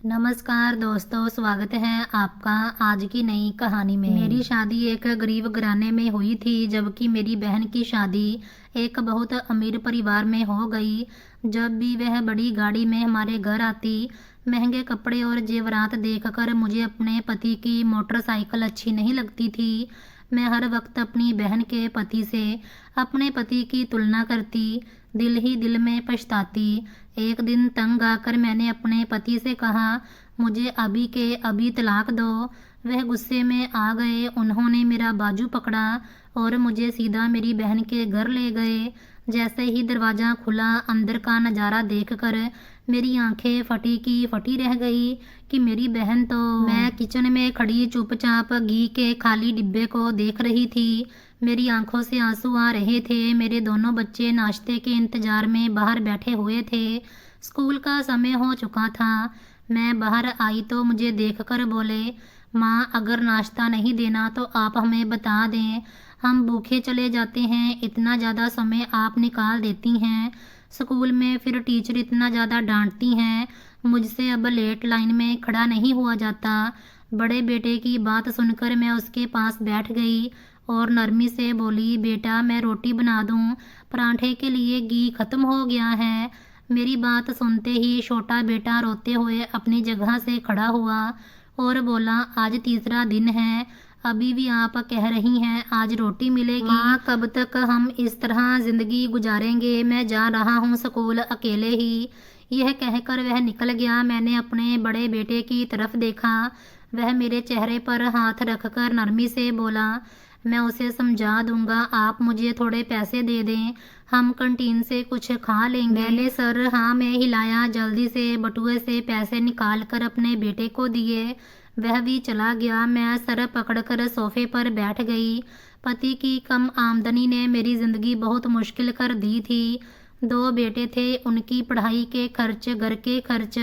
नमस्कार दोस्तों, स्वागत है आपका आज की नई कहानी में। मेरी शादी एक गरीब घराने में हुई थी, जबकि मेरी बहन की शादी एक बहुत अमीर परिवार में हो गई। जब भी वह बड़ी गाड़ी में हमारे घर आती, महंगे कपड़े और जेवरात देखकर मुझे अपने पति की मोटरसाइकिल अच्छी नहीं लगती थी। मैं हर वक्त अपनी बहन के पति से अपने पति की तुलना करती, दिल ही दिल में पछताती। एक दिन तंग आकर मैंने अपने पति से कहा, मुझे अभी के अभी तलाक दो। वह गुस्से में आ गए। उन्होंने मेरा बाजू पकड़ा और मुझे सीधा मेरी बहन के घर ले गए। जैसे ही दरवाज़ा खुला, अंदर का नज़ारा देखकर मेरी आंखें फटी की फटी रह गई कि मेरी बहन तो। मैं किचन में खड़ी चुपचाप घी के खाली डिब्बे को देख रही थी। मेरी आंखों से आंसू आ रहे थे। मेरे दोनों बच्चे नाश्ते के इंतजार में बाहर बैठे हुए थे। स्कूल का समय हो चुका था। मैं बाहर आई तो मुझे देखकर बोले, माँ, अगर नाश्ता नहीं देना तो आप हमें बता दें, हम भूखे चले जाते हैं। इतना ज़्यादा समय आप निकाल देती हैं। स्कूल में फिर टीचर इतना ज़्यादा डांटती हैं। मुझसे अब लेट लाइन में खड़ा नहीं हुआ जाता। बड़े बेटे की बात सुनकर मैं उसके पास बैठ गई और नरमी से बोली, बेटा, मैं रोटी बना दूं? पराठे के लिए घी खत्म हो गया है। मेरी बात सुनते ही छोटा बेटा रोते हुए अपनी जगह से खड़ा हुआ और बोला, आज तीसरा दिन है, अभी भी आप कह रही हैं आज रोटी मिलेगी? माँ, कब तक हम इस तरह जिंदगी गुजारेंगे? मैं जा रहा हूँ स्कूल अकेले ही। यह कहकर वह निकल गया। मैंने अपने बड़े बेटे की तरफ देखा। वह मेरे चेहरे पर हाथ रखकर नरमी से बोला, मैं उसे समझा दूंगा, आप मुझे थोड़े पैसे दे दें, हम कैंटीन से कुछ खा लेंगे। मैंने सर हाँ में हिलाया। जल्दी से बटुए से पैसे निकाल कर अपने बेटे को दिए। वह भी चला गया। मैं सर पकड़कर सोफे पर बैठ गई। पति की कम आमदनी ने मेरी ज़िंदगी बहुत मुश्किल कर दी थी। 2 बेटे थे, उनकी पढ़ाई के खर्च, घर के खर्च,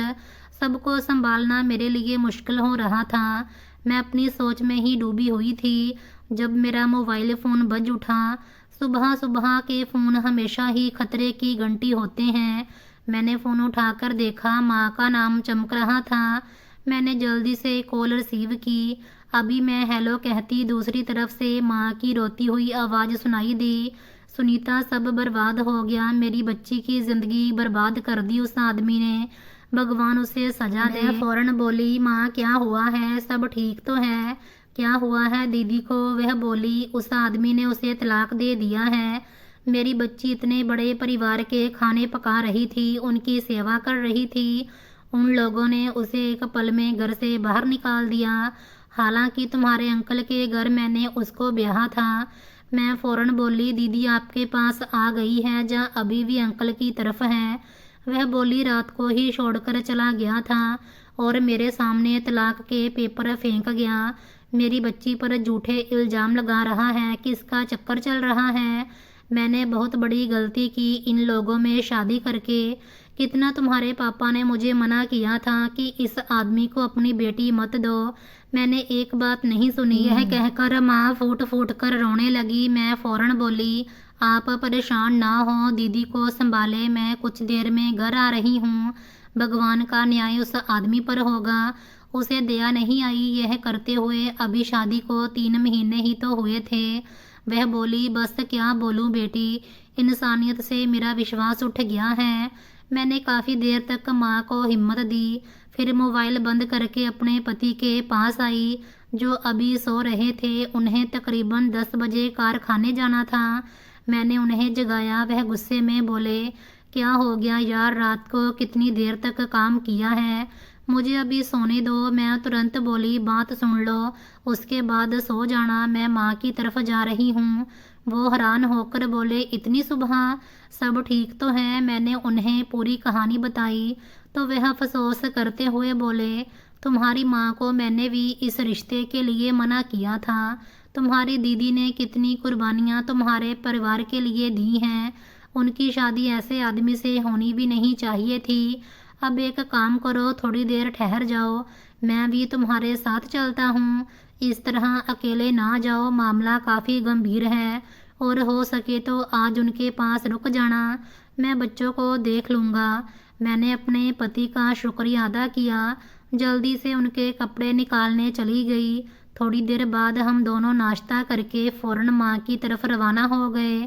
सबको संभालना मेरे लिए मुश्किल हो रहा था। मैं अपनी सोच में ही डूबी हुई थी जब मेरा मोबाइल फ़ोन बज उठा। सुबह सुबह के फ़ोन हमेशा ही खतरे की घंटी होते हैं। मैंने फ़ोन उठाकर देखा, माँ का नाम चमक रहा था। मैंने जल्दी से कॉल रिसीव की। अभी मैं हेलो कहती, दूसरी तरफ से माँ की रोती हुई आवाज़ सुनाई दी, सुनीता, सब बर्बाद हो गया, मेरी बच्ची की ज़िंदगी बर्बाद कर दी उस आदमी ने, भगवान उसे सजा दे। फौरन बोली, माँ, क्या हुआ है? सब ठीक तो है? क्या हुआ है दीदी को? वह बोली, उस आदमी ने उसे तलाक दे दिया है। मेरी बच्ची इतने बड़े परिवार के खाने पका रही थी, उनकी सेवा कर रही थी, उन लोगों ने उसे एक पल में घर से बाहर निकाल दिया। हालांकि तुम्हारे अंकल के घर मैंने उसको ब्याहा था। मैं फौरन बोली, दीदी आपके पास आ गई है, जहाँ अभी भी अंकल की तरफ है। वह बोली, रात को ही छोड़कर चला गया था और मेरे सामने तलाक के पेपर फेंक गया। मेरी बच्ची पर झूठे इल्ज़ाम लगा रहा है कि इसका चक्कर चल रहा है। मैंने बहुत बड़ी गलती की इन लोगों में शादी करके। कितना तुम्हारे पापा ने मुझे मना किया था कि इस आदमी को अपनी बेटी मत दो, मैंने एक बात नहीं सुनी। यह कहकर माँ फूट फूट कर रोने लगी। मैं फौरन बोली, आप परेशान ना हो, दीदी को संभाले, मैं कुछ देर में घर आ रही हूँ। भगवान का न्याय उस आदमी पर होगा, उसे दया नहीं आई। यह करते हुए अभी शादी को 3 महीने ही तो हुए थे। वह बोली, बस क्या बोलूँ बेटी, इंसानियत से मेरा विश्वास उठ गया है। मैंने काफ़ी देर तक माँ को हिम्मत दी, फिर मोबाइल बंद करके अपने पति के पास आई, जो अभी सो रहे थे। उन्हें तकरीबन 10 बजे कारखाने जाना था। मैंने उन्हें जगाया। वह गुस्से में बोले, क्या हो गया यार, रात को कितनी देर तक काम किया है, मुझे अभी सोने दो। मैं तुरंत बोली, बात सुन लो, उसके बाद सो जाना, मैं माँ की तरफ जा रही हूँ। वो हैरान होकर बोले, इतनी सुबह? सब ठीक तो है? मैंने उन्हें पूरी कहानी बताई तो वह अफसोस करते हुए बोले, तुम्हारी माँ को मैंने भी इस रिश्ते के लिए मना किया था। तुम्हारी दीदी ने कितनी कुर्बानियाँ तुम्हारे परिवार के लिए दी हैं। उनकी शादी ऐसे आदमी से होनी भी नहीं चाहिए थी। अब एक काम करो, थोड़ी देर ठहर जाओ, मैं भी तुम्हारे साथ चलता हूँ। इस तरह अकेले ना जाओ, मामला काफ़ी गंभीर है और हो सके तो आज उनके पास रुक जाना, मैं बच्चों को देख लूँगा। मैंने अपने पति का शुक्रिया अदा किया जल्दी से उनके कपड़े निकालने चली गई। थोड़ी देर बाद हम दोनों नाश्ता करके फ़ौरन माँ की तरफ रवाना हो गए।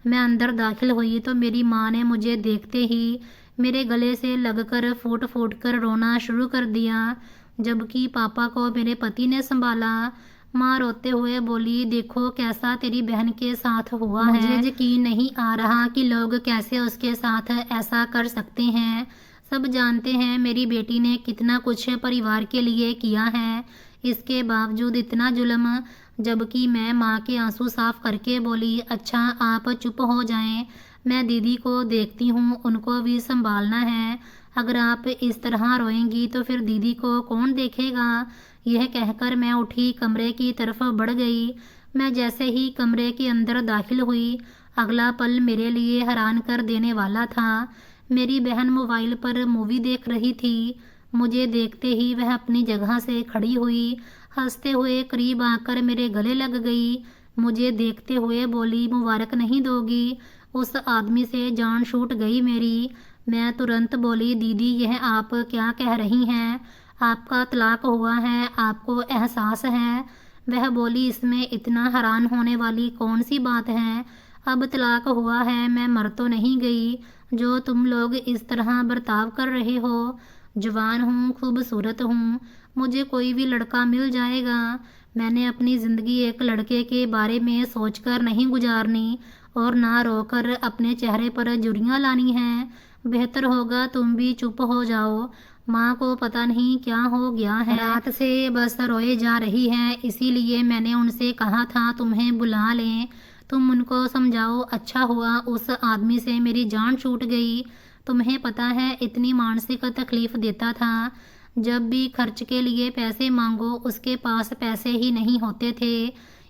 मैं अंदर दाखिल हुई तो मेरी माँ ने मुझे देखते ही मेरे गले से लगकर फूट फूट कर रोना शुरू कर दिया, जबकि पापा को मेरे पति ने संभाला। माँ रोते हुए बोली, देखो कैसा तेरी बहन के साथ हुआ है। मुझे यकीन नहीं आ रहा कि लोग कैसे उसके साथ ऐसा कर सकते हैं। सब जानते हैं मेरी बेटी ने कितना कुछ परिवार के लिए किया है, इसके बावजूद इतना जुल्म। जबकि मैं माँ के आंसू साफ करके बोली, अच्छा आप चुप हो जाएं, मैं दीदी को देखती हूँ, उनको भी संभालना है। अगर आप इस तरह रोएंगी तो फिर दीदी को कौन देखेगा। यह कहकर मैं उठी कमरे की तरफ बढ़ गई। मैं जैसे ही कमरे के अंदर दाखिल हुई, अगला पल मेरे लिए हैरान कर देने वाला था। मेरी बहन मोबाइल पर मूवी देख रही थी। मुझे देखते ही वह अपनी जगह से खड़ी हुई, हंसते हुए करीब आकर मेरे गले लग गई। मुझे देखते हुए बोली, मुबारक नहीं दोगी। उस आदमी से जान छूट गई मेरी। मैं तुरंत बोली, दीदी यह आप क्या कह रही हैं? आपका तलाक हुआ है, आपको एहसास है? वह बोली, इसमें इतना हैरान होने वाली कौन सी बात है। अब तलाक हुआ है, मैं मर तो नहीं गई जो तुम लोग इस तरह बर्ताव कर रहे हो। जवान हूँ, खूबसूरत हूँ, मुझे कोई भी लड़का मिल जाएगा। मैंने अपनी ज़िंदगी एक लड़के के बारे में सोचकर नहीं गुजारनी और ना रोकर अपने चेहरे पर झुर्रियाँ लानी हैं। बेहतर होगा तुम भी चुप हो जाओ। माँ को पता नहीं क्या हो गया है, रात से बस रोए जा रही है, इसीलिए मैंने उनसे कहा था तुम्हें बुला लें। तुम उनको समझाओ। अच्छा हुआ उस आदमी से मेरी जान छूट गई। तुम्हें पता है इतनी मानसिक तकलीफ देता था। जब भी खर्च के लिए पैसे मांगो उसके पास पैसे ही नहीं होते थे।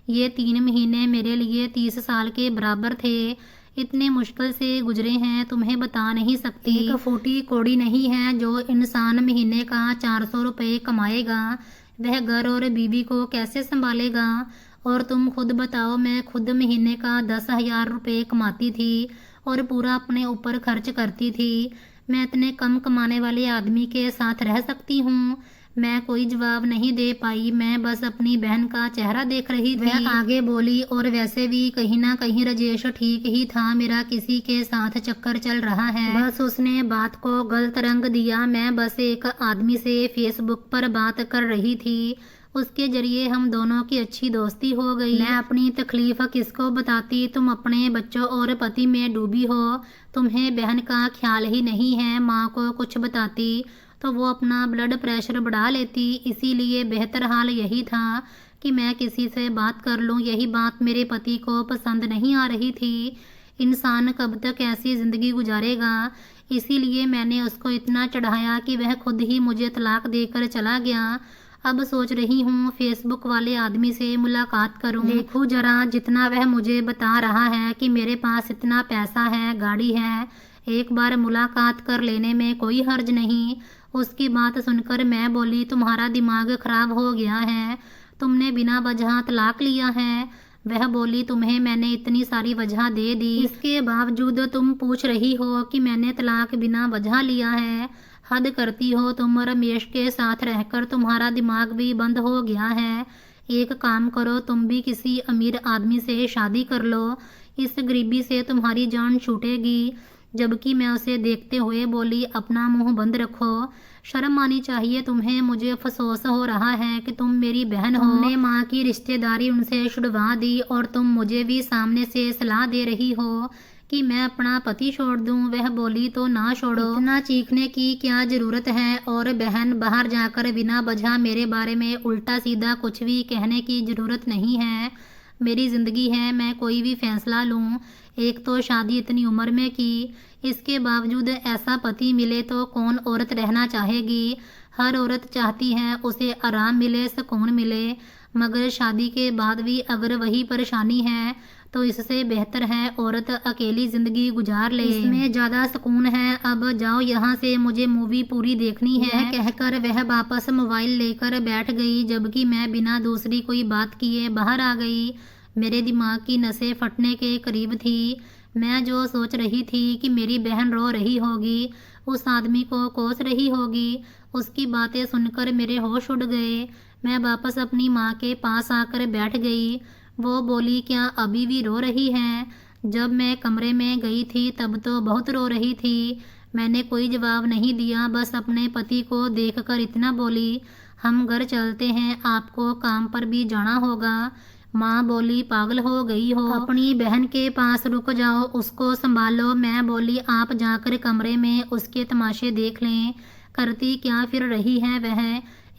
ये 3 महीने मेरे लिए 30 साल के बराबर थे। इतने मुश्किल से गुजरे हैं तुम्हें बता नहीं सकती। एक फूटी कौड़ी नहीं है जो इंसान महीने का 400 रुपये कमाएगा, वह घर और बीवी को कैसे संभालेगा। और तुम खुद बताओ, मैं खुद महीने का 10,000 रुपये कमाती थी और पूरा अपने ऊपर खर्च करती थी। मैं इतने कम कमाने वाले आदमी के साथ रह सकती हूँ? मैं कोई जवाब नहीं दे पाई। मैं बस अपनी बहन का चेहरा देख रही थी। वह आगे बोली, और वैसे भी कहीं ना कहीं राजेश ठीक ही था, मेरा किसी के साथ चक्कर चल रहा है। बस उसने बात को गलत रंग दिया। मैं बस एक आदमी से फेसबुक पर बात कर रही थी, उसके जरिए हम दोनों की अच्छी दोस्ती हो गई। मैं अपनी तकलीफ किसको बताती, तुम अपने बच्चों और पति में डूबी हो, तुम्हें बहन का ख्याल ही नहीं है। माँ को कुछ बताती तो वो अपना ब्लड प्रेशर बढ़ा लेती, इसीलिए बेहतर हाल यही था कि मैं किसी से बात कर लूँ। यही बात मेरे पति को पसंद नहीं आ रही थी। इंसान कब तक ऐसी ज़िंदगी गुजारेगा, इसीलिए मैंने उसको इतना चढ़ाया कि वह खुद ही मुझे तलाक देकर चला गया। अब सोच रही हूँ फेसबुक वाले आदमी से मुलाकात करूँ। देखूँ जरा, जितना वह मुझे बता रहा है कि मेरे पास इतना पैसा है, गाड़ी है, एक बार मुलाकात कर लेने में कोई हर्ज नहीं। उसकी बात सुनकर मैं बोली, तुम्हारा दिमाग खराब हो गया है, तुमने बिना वजह तलाक लिया है। वह बोली, तुम्हें मैंने इतनी सारी वजह दे दी, इसके बावजूद तुम पूछ रही हो कि मैंने तलाक बिना वजह लिया है। हद करती हो तुम। रमेश के साथ रहकर तुम्हारा दिमाग भी बंद हो गया है। एक काम करो, तुम भी किसी अमीर आदमी से शादी कर लो, इस गरीबी से तुम्हारी जान छूटेगी। जबकि मैं उसे देखते हुए बोली, अपना मुंह बंद रखो, शर्म आनी चाहिए तुम्हें। मुझे अफसोस हो रहा है कि तुम मेरी बहन हो। तुमने माँ की रिश्तेदारी उनसे छुड़वा दी और तुम मुझे भी सामने से सलाह दे रही हो कि मैं अपना पति छोड़ दूं। वह बोली, तो ना छोड़ो, इतना चीखने की क्या जरूरत है। और बहन, बाहर जाकर बिना वजह मेरे बारे में उल्टा सीधा कुछ भी कहने की जरूरत नहीं है। मेरी ज़िंदगी है, मैं कोई भी फैसला लूँ। एक तो शादी इतनी उम्र में की, इसके बावजूद ऐसा पति मिले तो कौन औरत रहना चाहेगी। हर औरत चाहती है उसे आराम मिले, सुकून मिले, मगर शादी के बाद भी अगर वही परेशानी है तो इससे बेहतर है औरत अकेली ज़िंदगी गुजार ले, इसमें ज़्यादा सुकून है। अब जाओ यहाँ से, मुझे मूवी पूरी देखनी है। कहकर वह वापस मोबाइल लेकर बैठ गई, जबकि मैं बिना दूसरी कोई बात किए बाहर आ गई। मेरे दिमाग की नसें फटने के करीब थी। मैं जो सोच रही थी कि मेरी बहन रो रही होगी, उस आदमी को कोस रही होगी, उसकी बातें सुनकर मेरे होश उड़ गए। मैं वापस अपनी माँ के पास आकर बैठ गई। वो बोली, क्या अभी भी रो रही है? जब मैं कमरे में गई थी तब तो बहुत रो रही थी। मैंने कोई जवाब नहीं दिया, बस अपने पति को देखकर इतना बोली, हम घर चलते हैं, आपको काम पर भी जाना होगा। माँ बोली, पागल हो गई हो, अपनी बहन के पास रुक जाओ, उसको संभालो। मैं बोली, आप जाकर कमरे में उसके तमाशे देख लें, करती क्या फिर रही है वह।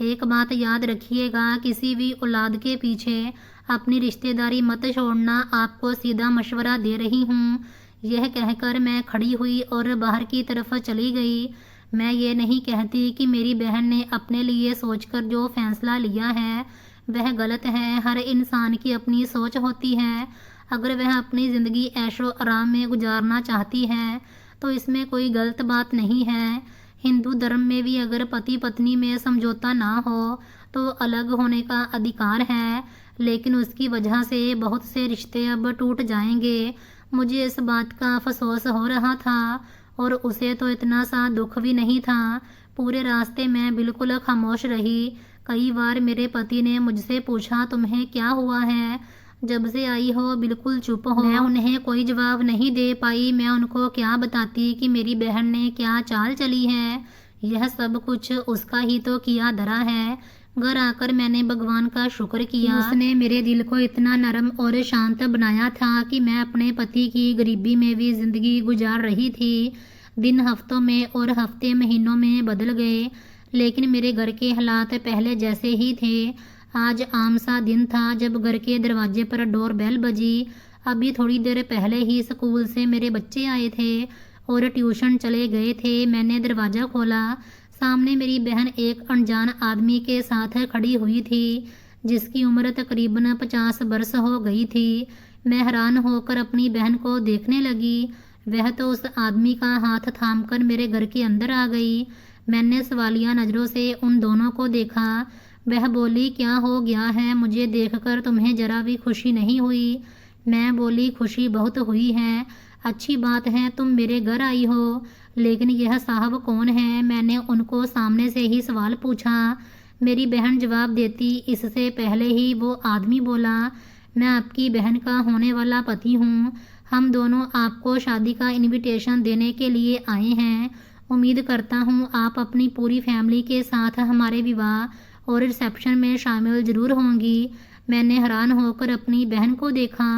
एक बात याद रखिएगा, किसी भी औलाद के पीछे अपनी रिश्तेदारी मत छोड़ना, आपको सीधा मशवरा दे रही हूँ। यह कहकर मैं खड़ी हुई और बाहर की तरफ चली गई। मैं ये नहीं कहती कि मेरी बहन ने अपने लिए सोचकर जो फैसला लिया है वह गलत है। हर इंसान की अपनी सोच होती है। अगर वह अपनी ज़िंदगी ऐशो आराम में गुजारना चाहती है तो इसमें कोई गलत बात नहीं है। हिंदू धर्म में भी अगर पति पत्नी में समझौता ना हो तो अलग होने का अधिकार है, लेकिन उसकी वजह से बहुत से रिश्ते अब टूट जाएंगे। मुझे इस बात का अफसोस हो रहा था और उसे तो इतना सा दुख भी नहीं था। पूरे रास्ते मैं बिल्कुल खामोश रही। कई बार मेरे पति ने मुझसे पूछा, तुम्हें क्या हुआ है? जब से आई हो बिल्कुल चुप हो। मैं उन्हें कोई जवाब नहीं दे पाई। मैं उनको क्या बताती कि मेरी बहन ने क्या चाल चली है। यह सब कुछ उसका ही तो किया धरा है। घर आकर मैंने भगवान का शुक्र किया, उसने मेरे दिल को इतना नरम और शांत बनाया था कि मैं अपने पति की गरीबी में भी जिंदगी गुजार रही थी। दिन हफ्तों में और हफ्ते महीनों में बदल गए, लेकिन मेरे घर के हालात पहले जैसे ही थे। आज आम सा दिन था जब घर के दरवाजे पर डोर बेल बजी। अभी थोड़ी देर पहले ही स्कूल से मेरे बच्चे आए थे और ट्यूशन चले गए थे। मैंने दरवाज़ा खोला। सामने मेरी बहन एक अनजान आदमी के साथ खड़ी हुई थी जिसकी उम्र तकरीबन 50 बरस हो गई थी। मैं हैरान होकर अपनी बहन को देखने लगी। वह तो उस आदमी का हाथ थामकर मेरे घर के अंदर आ गई। मैंने सवालिया नज़रों से उन दोनों को देखा। वह बोली, क्या हो गया है? मुझे देखकर तुम्हें जरा भी खुशी नहीं हुई? मैं बोली, खुशी बहुत हुई है, अच्छी बात है तुम मेरे घर आई हो, लेकिन यह साहब कौन है? मैंने उनको सामने से ही सवाल पूछा। मेरी बहन जवाब देती इससे पहले ही वो आदमी बोला, मैं आपकी बहन का होने वाला पति हूँ। हम दोनों आपको शादी का इनविटेशन देने के लिए आए हैं। उम्मीद करता हूँ आप अपनी पूरी फैमिली के साथ हमारे विवाह और रिसेप्शन में शामिल ज़रूर होंगी। मैंने हैरान होकर अपनी बहन को देखा।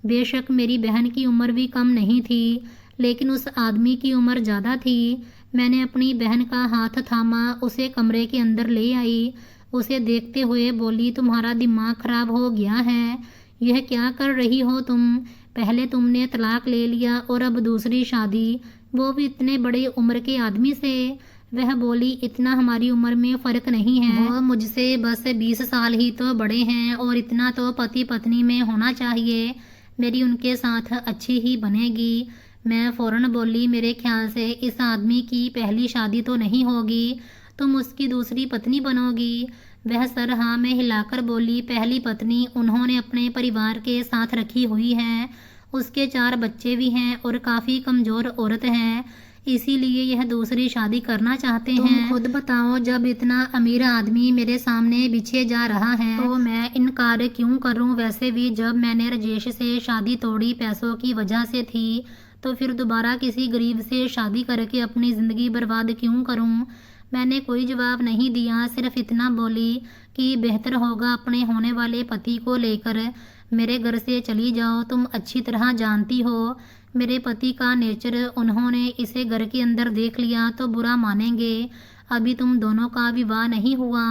बेशक मेरी बहन की उम्र भी कम नहीं थी, लेकिन उस आदमी की उम्र ज़्यादा थी। मैंने अपनी बहन का हाथ थामा, उसे कमरे के अंदर ले आई। उसे देखते हुए बोली, तुम्हारा दिमाग खराब हो गया है, यह क्या कर रही हो तुम? पहले तुमने तलाक ले लिया और अब दूसरी शादी, वो भी इतने बड़े उम्र के आदमी से। वह बोली, इतना हमारी उम्र में फ़र्क नहीं है, वो मुझसे बस 20 साल ही तो बड़े हैं और इतना तो पति पत्नी में होना चाहिए। मेरी उनके साथ अच्छी ही बनेगी। मैं फ़ौरन बोली, मेरे ख्याल से इस आदमी की पहली शादी तो नहीं होगी, तुम उसकी दूसरी पत्नी बनोगी। वह सर हाँ में हिलाकर बोली, पहली पत्नी उन्होंने अपने परिवार के साथ रखी हुई है। उसके 4 बच्चे भी हैं और काफ़ी कमज़ोर औरत है, इसीलिए यह दूसरी शादी करना चाहते हैं। तुम खुद बताओ, जब इतना अमीर आदमी मेरे सामने बिछे जा रहा है तो मैं इनकार क्यों करूं? वैसे भी जब मैंने राजेश से शादी तोड़ी पैसों की वजह से थी, तो फिर दोबारा किसी गरीब से शादी करके अपनी ज़िंदगी बर्बाद क्यों करूं? मैंने कोई जवाब नहीं दिया, सिर्फ इतना बोली कि बेहतर होगा अपने होने वाले पति को लेकर मेरे घर से चली जाओ। तुम अच्छी तरह जानती हो मेरे पति का नेचर, उन्होंने इसे घर के अंदर देख लिया तो बुरा मानेंगे। अभी तुम दोनों का विवाह नहीं हुआ।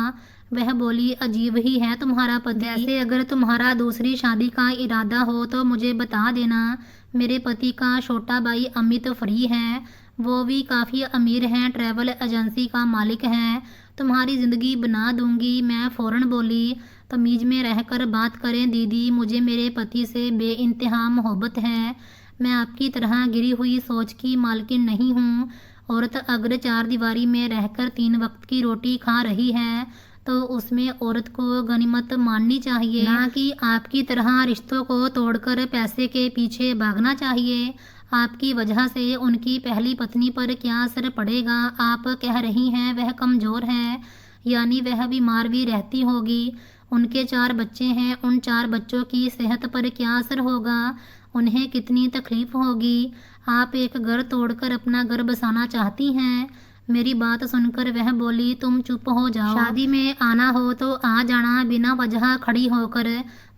वह बोली, अजीब ही है तुम्हारा पति। ऐसे अगर तुम्हारा दूसरी शादी का इरादा हो तो मुझे बता देना। मेरे पति का छोटा भाई अमित फ्री है, वो भी काफ़ी अमीर हैं, ट्रैवल एजेंसी का मालिक है, तुम्हारी ज़िंदगी बना दूंगी। मैं फ़ौरन बोली, तमीज़ में रहकर बात करें दीदी, मुझे मेरे पति से बेइंतहा मोहब्बत है। मैं आपकी तरह गिरी हुई सोच की मालकिन नहीं हूँ। औरत अगर 4 दीवारी में रहकर 3 वक्त की रोटी खा रही है तो उसमें औरत को गनीमत माननी चाहिए, ना कि आपकी तरह रिश्तों को तोड़कर पैसे के पीछे भागना चाहिए। आपकी वजह से उनकी पहली पत्नी पर क्या असर पड़ेगा। आप कह रही हैं वह कमज़ोर है, यानी वह बीमार भी रहती होगी। उनके 4 बच्चे हैं, उन 4 बच्चों की सेहत पर क्या असर होगा, उन्हें कितनी तकलीफ़ होगी। आप एक घर तोड़कर अपना घर बसाना चाहती हैं। मेरी बात सुनकर वह बोली, तुम चुप हो जाओ। शादी में आना हो तो आ जाना, बिना वजह खड़ी होकर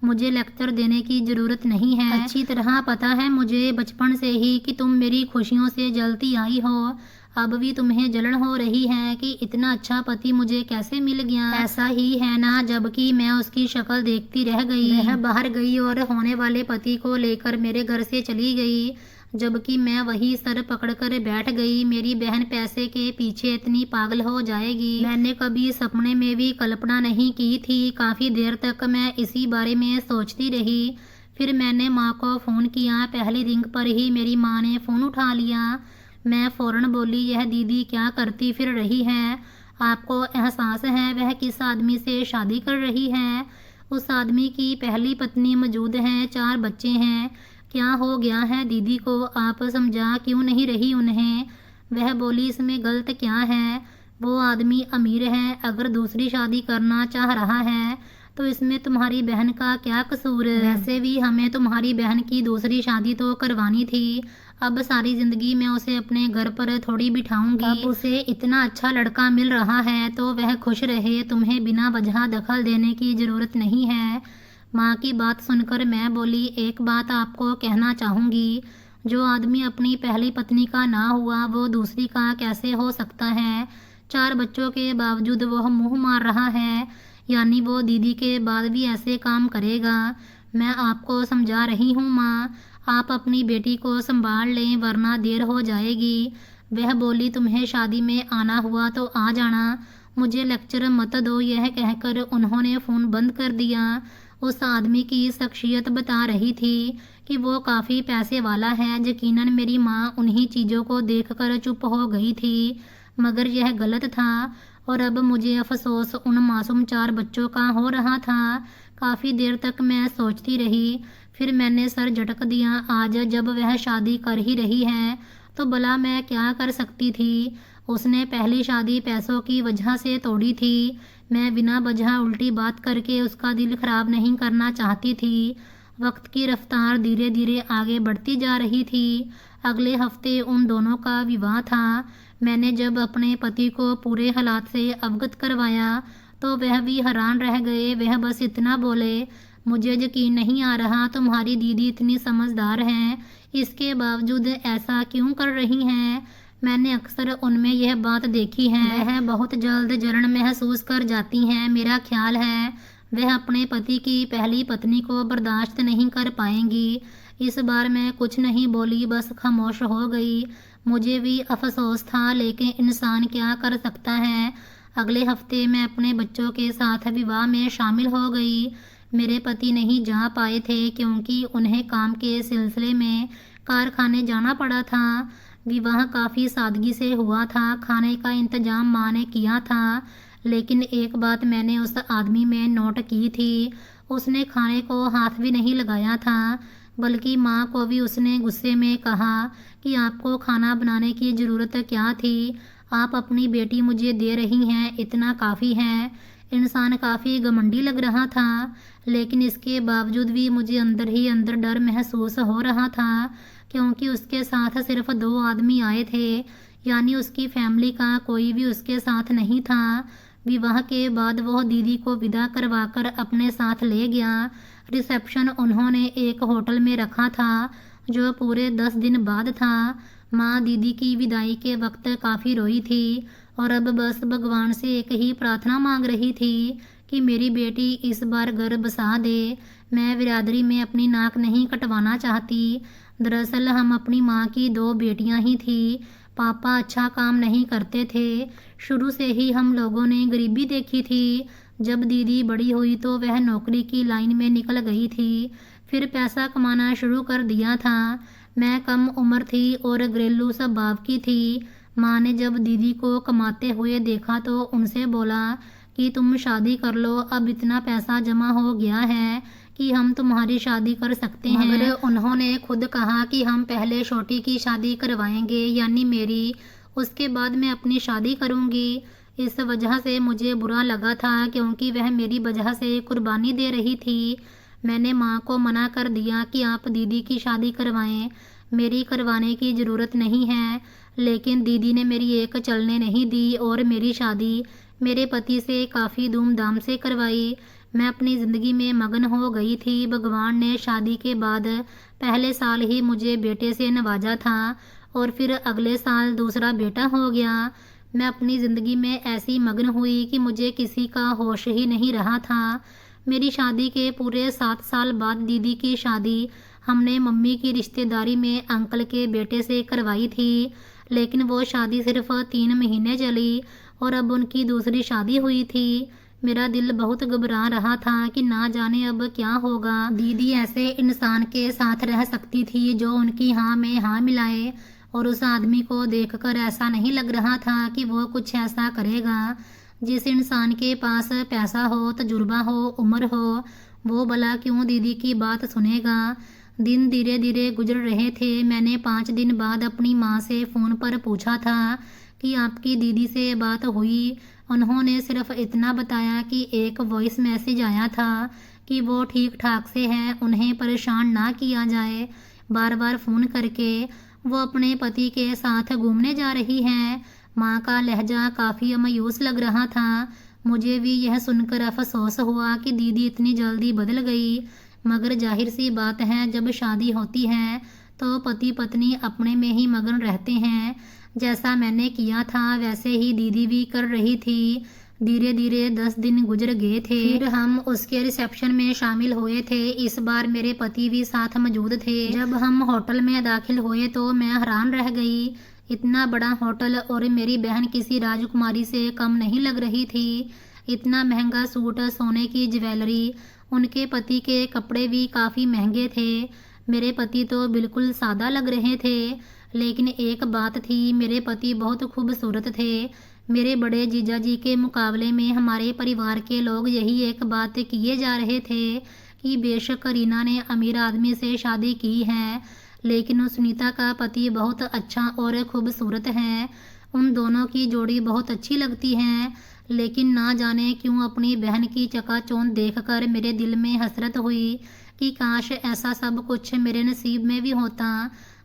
मुझे लेक्चर देने की ज़रूरत नहीं है। अच्छी तरह पता है मुझे बचपन से ही कि तुम मेरी खुशियों से जलती आई हो। अब भी तुम्हें जलन हो रही है कि इतना अच्छा पति मुझे कैसे मिल गया। ऐसा ही है ना, जबकि मैं उसकी शक्ल देखती रह गई। वह बाहर गई और होने वाले पति को लेकर मेरे घर से चली गई, जबकि मैं वही सर पकड़कर बैठ गई। मेरी बहन पैसे के पीछे इतनी पागल हो जाएगी, मैंने कभी सपने में भी कल्पना नहीं की थी। काफ़ी देर तक मैं इसी बारे में सोचती रही। फिर मैंने माँ को फ़ोन किया। पहली रिंग पर ही मेरी माँ ने फ़ोन उठा लिया। मैं फ़ौरन बोली, यह दीदी क्या करती फिर रही है? आपको एहसास है वह किस आदमी से शादी कर रही है? उस आदमी की पहली पत्नी मौजूद है, 4 बच्चे हैं। क्या हो गया है दीदी को? आप समझा क्यों नहीं रही उन्हें? वह बोली, इसमें गलत क्या है? वो आदमी अमीर है, अगर दूसरी शादी करना चाह रहा है तो इसमें तुम्हारी बहन का क्या कसूर? वैसे भी हमें तुम्हारी बहन की दूसरी शादी तो करवानी थी। अब सारी ज़िंदगी मैं उसे अपने घर पर थोड़ी बिठाऊंगी। अब उसे इतना अच्छा लड़का मिल रहा है तो वह खुश रहे, तुम्हें बिना वजह दखल देने की ज़रूरत नहीं है। माँ की बात सुनकर मैं बोली, एक बात आपको कहना चाहूँगी, जो आदमी अपनी पहली पत्नी का ना हुआ वो दूसरी का कैसे हो सकता है? 4 बच्चों के बावजूद वह मुँह मार रहा है, यानी वो दीदी के बाद भी ऐसे काम करेगा। मैं आपको समझा रही हूँ माँ, आप अपनी बेटी को संभाल लें वरना देर हो जाएगी। वह बोली, तुम्हें शादी में आना हुआ तो आ जाना, मुझे लेक्चर मत दो। यह कहकर उन्होंने फ़ोन बंद कर दिया। उस आदमी की शख्सियत बता रही थी कि वो काफ़ी पैसे वाला है। यकीनन मेरी माँ उन्हीं चीज़ों को देखकर चुप हो गई थी, मगर यह गलत था और अब मुझे अफसोस उन मासूम 4 बच्चों का हो रहा था। काफ़ी देर तक मैं सोचती रही, फिर मैंने सर झटक दिया। आज जब वह शादी कर ही रही है तो भला मैं क्या कर सकती थी? उसने पहली शादी पैसों की वजह से तोड़ी थी। मैं बिना वजह उल्टी बात करके उसका दिल खराब नहीं करना चाहती थी। वक्त की रफ्तार धीरे धीरे आगे बढ़ती जा रही थी। अगले हफ्ते उन दोनों का विवाह था। मैंने जब अपने पति को पूरे हालात से अवगत करवाया तो वह भी हैरान रह गए। वह बस इतना बोले, मुझे यकीन नहीं आ रहा तुम्हारी दीदी इतनी समझदार हैं, इसके बावजूद ऐसा क्यों कर रही हैं? मैंने अक्सर उनमें यह बात देखी है, वह बहुत जल्द जलन महसूस कर जाती हैं। मेरा ख्याल है वह अपने पति की पहली पत्नी को बर्दाश्त नहीं कर पाएंगी। इस बार मैं कुछ नहीं बोली, बस खामोश हो गई। मुझे भी अफसोस था, लेकिन इंसान क्या कर सकता है। अगले हफ्ते मैं अपने बच्चों के साथ विवाह में शामिल हो गई। मेरे पति नहीं जा पाए थे क्योंकि उन्हें काम के सिलसिले में कारखाने जाना पड़ा था। विवाह काफ़ी सादगी से हुआ था। खाने का इंतजाम माँ ने किया था, लेकिन एक बात मैंने उस आदमी में नोट की थी, उसने खाने को हाथ भी नहीं लगाया था, बल्कि माँ को भी उसने गुस्से में कहा कि आपको खाना बनाने की ज़रूरत क्या थी? आप अपनी बेटी मुझे दे रही हैं, इतना काफ़ी है। इंसान काफ़ी घमंडी लग रहा था, लेकिन इसके बावजूद भी मुझे अंदर ही अंदर डर महसूस हो रहा था, क्योंकि उसके साथ सिर्फ 2 आदमी आए थे, यानी उसकी फैमिली का कोई भी उसके साथ नहीं था। विवाह के बाद वो दीदी को विदा करवाकर अपने साथ ले गया। रिसेप्शन उन्होंने एक होटल में रखा था, जो पूरे 10 दिन बाद था। माँ दीदी की विदाई के वक्त काफ़ी रोई थी और अब बस भगवान से एक ही प्रार्थना मांग रही थी कि मेरी बेटी इस बार घर बसा दे। मैं बिरादरी में अपनी नाक नहीं कटवाना चाहती। दरअसल हम अपनी माँ की 2 बेटियां ही थी। पापा अच्छा काम नहीं करते थे। शुरू से ही हम लोगों ने गरीबी देखी थी। जब दीदी बड़ी हुई तो वह नौकरी की लाइन में निकल गई थी, फिर पैसा कमाना शुरू कर दिया था। मैं कम उम्र थी और घरेलू स्वभाव की थी। माँ ने जब दीदी को कमाते हुए देखा तो उनसे बोला कि तुम शादी कर लो, अब इतना पैसा जमा हो गया है कि हम तुम्हारी शादी कर सकते हैं, मगर उन्होंने खुद कहा कि हम पहले छोटी की शादी करवाएंगे, यानी मेरी, उसके बाद मैं अपनी शादी करूंगी। इस वजह से मुझे बुरा लगा था, क्योंकि वह मेरी वजह से कुर्बानी दे रही थी। मैंने माँ को मना कर दिया कि आप दीदी की शादी करवाएं, मेरी करवाने की ज़रूरत नहीं है। लेकिन दीदी ने मेरी एक चलने नहीं दी और मेरी शादी मेरे पति से काफ़ी धूमधाम से करवाई। मैं अपनी ज़िंदगी में मगन हो गई थी। भगवान ने शादी के बाद पहले साल ही मुझे बेटे से नवाजा था और फिर अगले साल दूसरा बेटा हो गया। मैं अपनी ज़िंदगी में ऐसी मगन हुई कि मुझे किसी का होश ही नहीं रहा था। मेरी शादी के पूरे 7 साल बाद दीदी की शादी हमने मम्मी की रिश्तेदारी में अंकल के बेटे से करवाई थी, लेकिन वो शादी सिर्फ 3 महीने चली और अब उनकी दूसरी शादी हुई थी। मेरा दिल बहुत घबरा रहा था कि ना जाने अब क्या होगा। दीदी ऐसे इंसान के साथ रह सकती थी जो उनकी हाँ में हाँ मिलाए, और उस आदमी को देखकर ऐसा नहीं लग रहा था कि वो कुछ ऐसा करेगा। जिस इंसान के पास पैसा हो, तजुर्बा हो, उम्र हो, वो भला क्यों दीदी की बात सुनेगा। दिन धीरे धीरे गुजर रहे थे। मैंने 5 दिन बाद अपनी माँ से फ़ोन पर पूछा था कि आपकी दीदी से बात हुई। उन्होंने सिर्फ इतना बताया कि एक वॉइस मैसेज आया था कि वो ठीक ठाक से हैं, उन्हें परेशान ना किया जाए। बार बार फ़ोन करके वो अपने पति के साथ घूमने जा रही हैं। माँ का लहजा काफ़ी मायूस लग रहा था। मुझे भी यह सुनकर अफसोस हुआ कि दीदी इतनी जल्दी बदल गई, मगर जाहिर सी बात है, जब शादी होती है तो पति पत्नी अपने में ही मगन रहते हैं। जैसा मैंने किया था वैसे ही दीदी भी कर रही थी। धीरे धीरे 10 दिन गुजर गए थे। फिर हम उसके रिसेप्शन में शामिल हुए थे। इस बार मेरे पति भी साथ मौजूद थे। जब हम होटल में दाखिल हुए तो मैं हैरान रह गई। इतना बड़ा होटल और मेरी बहन किसी राजकुमारी से कम नहीं लग रही थी। इतना महंगा सूट, सोने की ज्वेलरी, उनके पति के कपड़े भी काफ़ी महंगे थे। मेरे पति तो बिल्कुल सादा लग रहे थे, लेकिन एक बात थी, मेरे पति बहुत खूबसूरत थे। मेरे बड़े जीजा जी के मुकाबले में हमारे परिवार के लोग यही एक बात किए जा रहे थे कि बेशक रीना ने अमीर आदमी से शादी की है, लेकिन सुनीता का पति बहुत अच्छा और खूबसूरत है। उन दोनों की जोड़ी बहुत अच्छी लगती है। लेकिन ना जाने क्यों अपनी बहन की चकाचौंध देखकर मेरे दिल में हसरत हुई कि काश ऐसा सब कुछ मेरे नसीब में भी होता।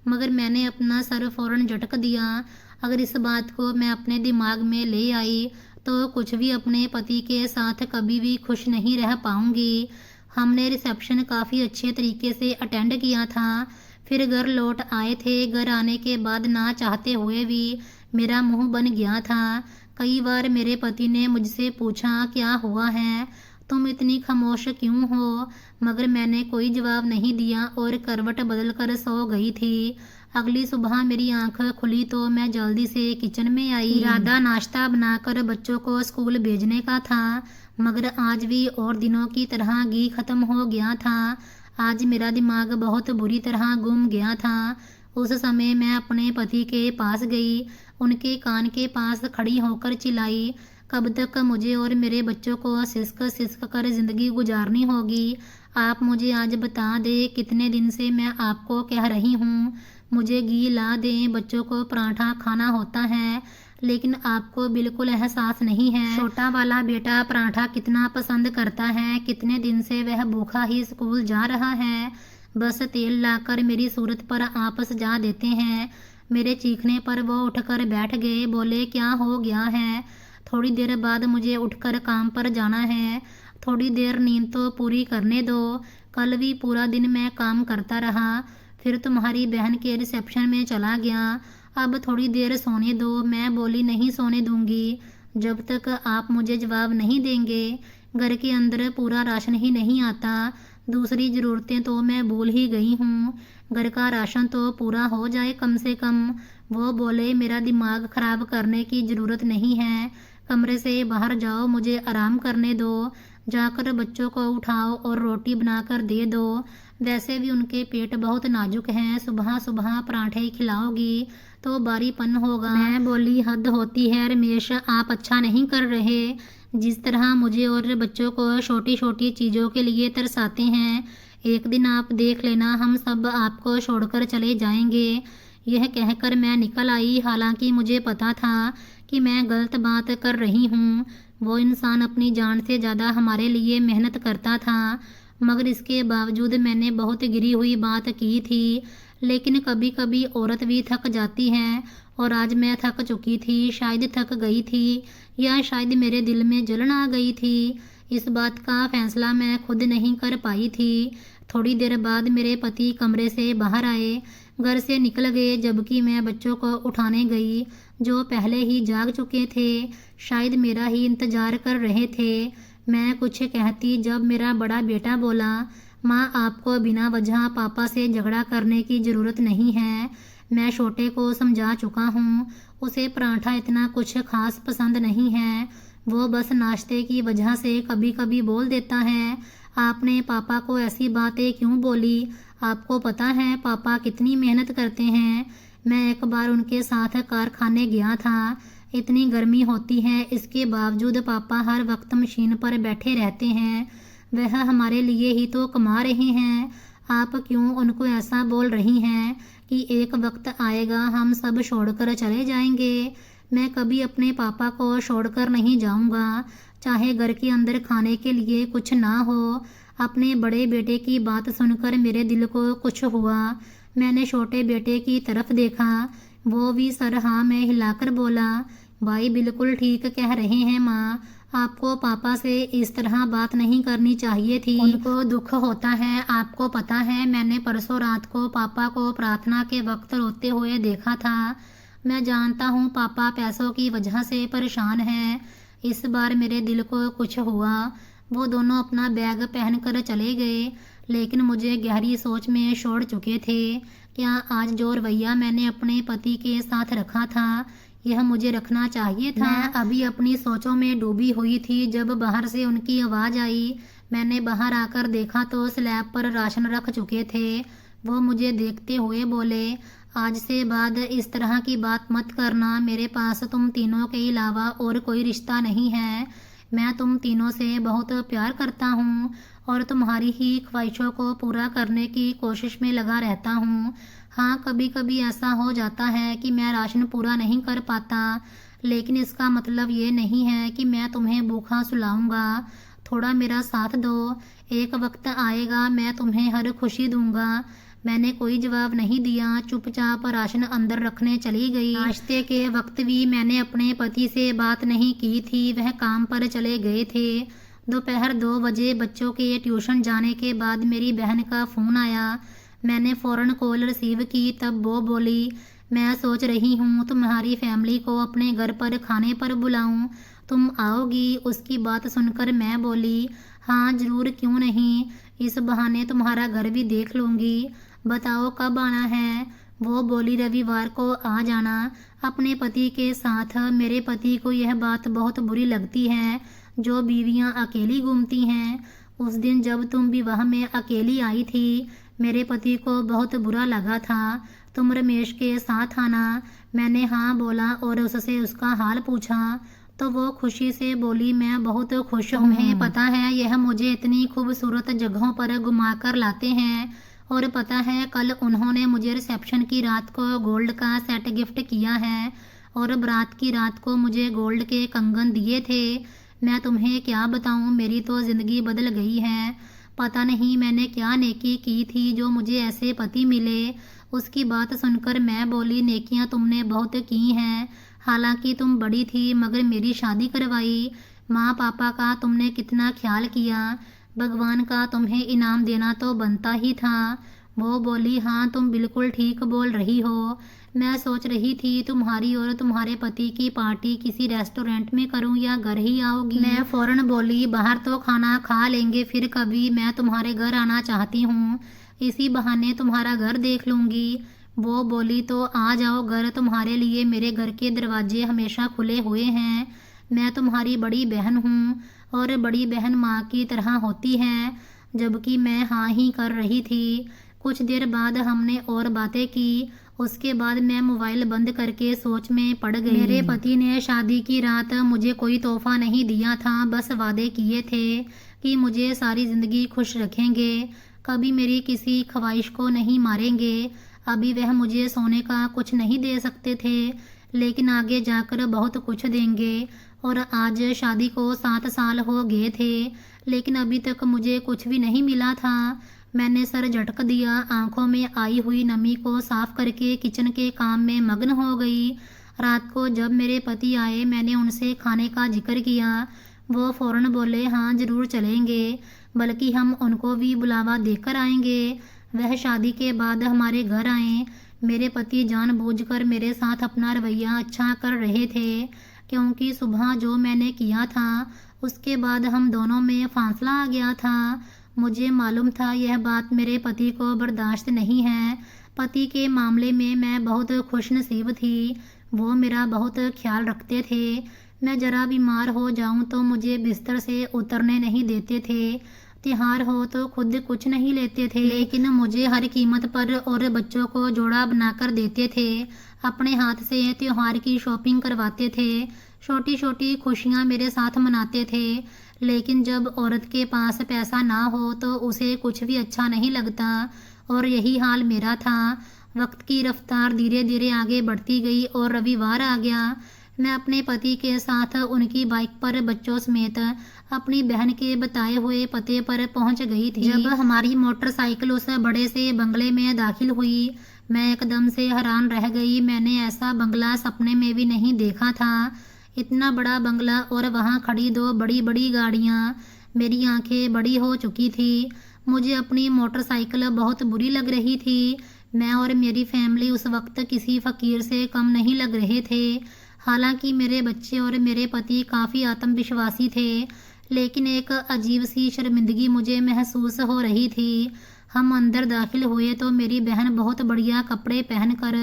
मगर मैंने अपना सर फौरन झटक दिया। अगर इस बात को मैं अपने दिमाग में ले आई तो कुछ भी अपने पति के साथ कभी भी खुश नहीं रह पाऊंगी। हमने रिसेप्शन काफ़ी अच्छे तरीके से अटेंड किया था। फिर घर लौट आए थे। घर आने के बाद ना चाहते हुए भी मेरा मुंह बन गया था। कई बार मेरे पति ने मुझसे पूछा, क्या हुआ है, तुम इतनी खामोश क्यों हो, मगर मैंने कोई जवाब नहीं दिया और करवट बदल कर सो गई थी। अगली सुबह मेरी आंख खुली तो मैं जल्दी से किचन में आई। इरादा नाश्ता बनाकर बच्चों को स्कूल भेजने का था, मगर आज भी और दिनों की तरह घी खत्म हो गया था। आज मेरा दिमाग बहुत बुरी तरह गुम गया था। उस समय मैं अपने पति के पास गई, उनके कान के पास खड़ी होकर चिल्लाई, कब तक मुझे और मेरे बच्चों को सिसक सिसक कर ज़िंदगी गुजारनी होगी। आप मुझे आज बता दें, कितने दिन से मैं आपको कह रही हूँ मुझे घी ला दें, बच्चों को पराठा खाना होता है, लेकिन आपको बिल्कुल एहसास नहीं है। छोटा वाला बेटा पराठा कितना पसंद करता है। कितने दिन से वह भूखा ही स्कूल जा रहा है। बस तेल लाकर मेरी सूरत पर आप सजा देते हैं। मेरे चीखने पर वो उठकर बैठ गए। बोले, क्या हो गया है? थोड़ी देर बाद मुझे उठकर काम पर जाना है। थोड़ी देर नींद तो पूरी करने दो। कल भी पूरा दिन मैं काम करता रहा, फिर तुम्हारी बहन के रिसेप्शन में चला गया। अब थोड़ी देर सोने दो। मैं बोली, नहीं सोने दूंगी जब तक आप मुझे जवाब नहीं देंगे। घर के अंदर पूरा राशन ही नहीं आता, दूसरी ज़रूरतें तो मैं भूल ही गई हूँ। घर का राशन तो पूरा हो जाए कम से कम। वो बोले, मेरा दिमाग ख़राब करने की ज़रूरत नहीं है, कमरे से बाहर जाओ, मुझे आराम करने दो। जाकर बच्चों को उठाओ और रोटी बनाकर दे दो। वैसे भी उनके पेट बहुत नाजुक हैं, सुबह सुबह पराठे खिलाओगी तो बारीपन होगा। मैं बोली, हद होती है रमेश, आप अच्छा नहीं कर रहे। जिस तरह मुझे और बच्चों को छोटी छोटी चीज़ों के लिए तरसाते हैं, एक दिन आप देख लेना हम सब आपको छोड़कर चले जाएंगे। यह कहकर मैं निकल आई। हालांकि मुझे पता था कि मैं गलत बात कर रही हूँ। वो इंसान अपनी जान से ज़्यादा हमारे लिए मेहनत करता था, मगर इसके बावजूद मैंने बहुत गिरी हुई बात की थी। लेकिन कभी कभी औरत भी थक जाती है, और आज मैं थक चुकी थी। शायद थक गई थी, या शायद मेरे दिल में जलन आ गई थी। इस बात का फैसला मैं खुद नहीं कर पाई थी। थोड़ी देर बाद मेरे पति कमरे से बाहर आए, घर से निकल गए, जबकि मैं बच्चों को उठाने गई जो पहले ही जाग चुके थे। शायद मेरा ही इंतज़ार कर रहे थे। मैं कुछ कहती जब मेरा बड़ा बेटा बोला, माँ आपको बिना वजह पापा से झगड़ा करने की ज़रूरत नहीं है। मैं छोटे को समझा चुका हूँ, उसे पराठा इतना कुछ खास पसंद नहीं है। वो बस नाश्ते की वजह से कभी कभी बोल देता है। आपने पापा को ऐसी बातें क्यों बोली? आपको पता है पापा कितनी मेहनत करते हैं। मैं एक बार उनके साथ कारखाने गया था। इतनी गर्मी होती है, इसके बावजूद पापा हर वक्त मशीन पर बैठे रहते हैं। वह हमारे लिए ही तो कमा रहे हैं। आप क्यों उनको ऐसा बोल रही हैं कि एक वक्त आएगा हम सब छोड़कर चले जाएंगे? मैं कभी अपने पापा को छोड़कर नहीं जाऊंगा, चाहे घर के अंदर खाने के लिए कुछ ना हो। अपने बड़े बेटे की बात सुनकर मेरे दिल को कुछ हुआ। मैंने छोटे बेटे की तरफ देखा। वो भी सर हाँ में हिलाकर बोला, भाई बिल्कुल ठीक कह रहे हैं माँ, आपको पापा से इस तरह बात नहीं करनी चाहिए थी। उनको दुख होता है। आपको पता है मैंने परसों रात को पापा को प्रार्थना के वक्त रोते हुए देखा था। मैं जानता हूँ पापा पैसों की वजह से परेशान हैं। इस बार मेरे दिल को कुछ हुआ। वो दोनों अपना बैग पहनकर चले गए, लेकिन मुझे गहरी सोच में छोड़ चुके थे। क्या आज जो रवैया मैंने अपने पति के साथ रखा था, यह मुझे रखना चाहिए था? मैं अभी अपनी सोचों में डूबी हुई थी जब बाहर से उनकी आवाज़ आई। मैंने बाहर आकर देखा तो स्लैब पर राशन रख चुके थे। वो मुझे देखते हुए बोले, आज से बाद इस तरह की बात मत करना। मेरे पास तुम तीनों के अलावा और कोई रिश्ता नहीं है। मैं तुम तीनों से बहुत प्यार करता हूँ और तुम्हारी ही ख्वाहिशों को पूरा करने की कोशिश में लगा रहता हूँ। हाँ, कभी कभी ऐसा हो जाता है कि मैं राशन पूरा नहीं कर पाता, लेकिन इसका मतलब ये नहीं है कि मैं तुम्हें भूखा सुलाऊंगा। थोड़ा मेरा साथ दो। एक वक्त आएगा मैं तुम्हें हर खुशी दूंगा। मैंने कोई जवाब नहीं दिया, चुपचाप राशन अंदर रखने चली गई। नाश्ते के वक्त भी मैंने अपने पति से बात नहीं की थी, वह काम पर चले गए थे। दोपहर 2 बजे बच्चों के ट्यूशन जाने के बाद मेरी बहन का फ़ोन आया। मैंने फ़ौरन कॉल रिसीव की। तब वो बोली, मैं सोच रही हूँ तुम्हारी फैमिली को अपने घर पर खाने पर बुलाऊँ, तुम आओगी? उसकी बात सुनकर मैं बोली, हाँ ज़रूर, क्यों नहीं। इस बहाने तुम्हारा घर भी देख लूँगी। बताओ कब आना है? वो बोली, रविवार को आ जाना अपने पति के साथ। मेरे पति को यह बात बहुत बुरी लगती है जो बीवियां अकेली घूमती हैं। उस दिन जब तुम विवाह में अकेली आई थी, मेरे पति को बहुत बुरा लगा था। तुम रमेश के साथ आना। मैंने हाँ बोला और उससे उसका हाल पूछा तो वो खुशी से बोली, मैं बहुत खुश हूँ। तुम्हें पता है यह मुझे इतनी खूबसूरत जगहों पर घुमा कर लाते हैं, और पता है कल उन्होंने मुझे रिसेप्शन की रात को गोल्ड का सेट गिफ्ट किया है और बारात की रात को मुझे गोल्ड के कंगन दिए थे। मैं तुम्हें क्या बताऊं, मेरी तो ज़िंदगी बदल गई है। पता नहीं मैंने क्या नेकी की थी जो मुझे ऐसे पति मिले। उसकी बात सुनकर मैं बोली, नेकियां तुमने बहुत की हैं। हालांकि तुम बड़ी थी मगर मेरी शादी करवाई। माँ पापा का तुमने कितना ख्याल किया। भगवान का तुम्हें इनाम देना तो बनता ही था। वो बोली, हाँ तुम बिल्कुल ठीक बोल रही हो। मैं सोच रही थी तुम्हारी और तुम्हारे पति की पार्टी किसी रेस्टोरेंट में करूं या घर ही आओगी? मैं फौरन बोली, बाहर तो खाना खा लेंगे फिर कभी। मैं तुम्हारे घर आना चाहती हूँ, इसी बहाने तुम्हारा घर देख लूँगी। वो बोली, तो आ जाओ घर, तुम्हारे लिए मेरे घर के दरवाजे हमेशा खुले हुए हैं। मैं तुम्हारी बड़ी बहन हूँ और बड़ी बहन माँ की तरह होती है। जबकि मैं हाँ ही कर रही थी। कुछ देर बाद हमने और बातें की उसके बाद मैं मोबाइल बंद करके सोच में पड़ गई। मेरे पति ने शादी की रात मुझे कोई तोहफा नहीं दिया था, बस वादे किए थे कि मुझे सारी ज़िंदगी खुश रखेंगे, कभी मेरी किसी ख्वाहिश को नहीं मारेंगे। अभी वह मुझे सोने का कुछ नहीं दे सकते थे, लेकिन आगे जाकर बहुत कुछ देंगे। और आज शादी को 7 साल हो गए थे, लेकिन अभी तक मुझे कुछ भी नहीं मिला था। मैंने सर झटक दिया, आंखों में आई हुई नमी को साफ करके किचन के काम में मग्न हो गई। रात को जब मेरे पति आए, मैंने उनसे खाने का जिक्र किया। वो फौरन बोले, हाँ ज़रूर चलेंगे, बल्कि हम उनको भी बुलावा देकर आएंगे। वह शादी के बाद हमारे घर आए। मेरे पति जानबूझकर मेरे साथ अपना रवैया अच्छा कर रहे थे, क्योंकि सुबह जो मैंने किया था उसके बाद हम दोनों में फासला आ गया था। मुझे मालूम था यह बात मेरे पति को बर्दाश्त नहीं है। पति के मामले में मैं बहुत खुशनसीब थी, वो मेरा बहुत ख्याल रखते थे। मैं ज़रा बीमार हो जाऊं तो मुझे बिस्तर से उतरने नहीं देते थे, त्योहार हो तो खुद कुछ नहीं लेते थे, लेकिन मुझे हर कीमत पर और बच्चों को जोड़ा बनाकर देते थे। अपने हाथ से त्योहार की शॉपिंग करवाते थे, छोटी छोटी खुशियाँ मेरे साथ मनाते थे। लेकिन जब औरत के पास पैसा ना हो तो उसे कुछ भी अच्छा नहीं लगता, और यही हाल मेरा था। वक्त की रफ्तार धीरे धीरे आगे बढ़ती गई और रविवार आ गया। मैं अपने पति के साथ उनकी बाइक पर बच्चों समेत अपनी बहन के बताए हुए पते पर पहुंच गई थी। जब हमारी मोटरसाइकिल उस बड़े से बंगले में दाखिल हुई, मैं एकदम से हैरान रह गई। मैंने ऐसा बंगला सपने में भी नहीं देखा था। इतना बड़ा बंगला और वहाँ खड़ी 2 बड़ी बड़ी गाड़ियाँ। मेरी आंखें बड़ी हो चुकी थी। मुझे अपनी मोटरसाइकिल बहुत बुरी लग रही थी। मैं और मेरी फैमिली उस वक्त किसी फ़कीर से कम नहीं लग रहे थे। हालांकि मेरे बच्चे और मेरे पति काफ़ी आत्मविश्वासी थे, लेकिन एक अजीब सी शर्मिंदगी मुझे महसूस हो रही थी। हम अंदर दाखिल हुए तो मेरी बहन बहुत बढ़िया कपड़े पहनकर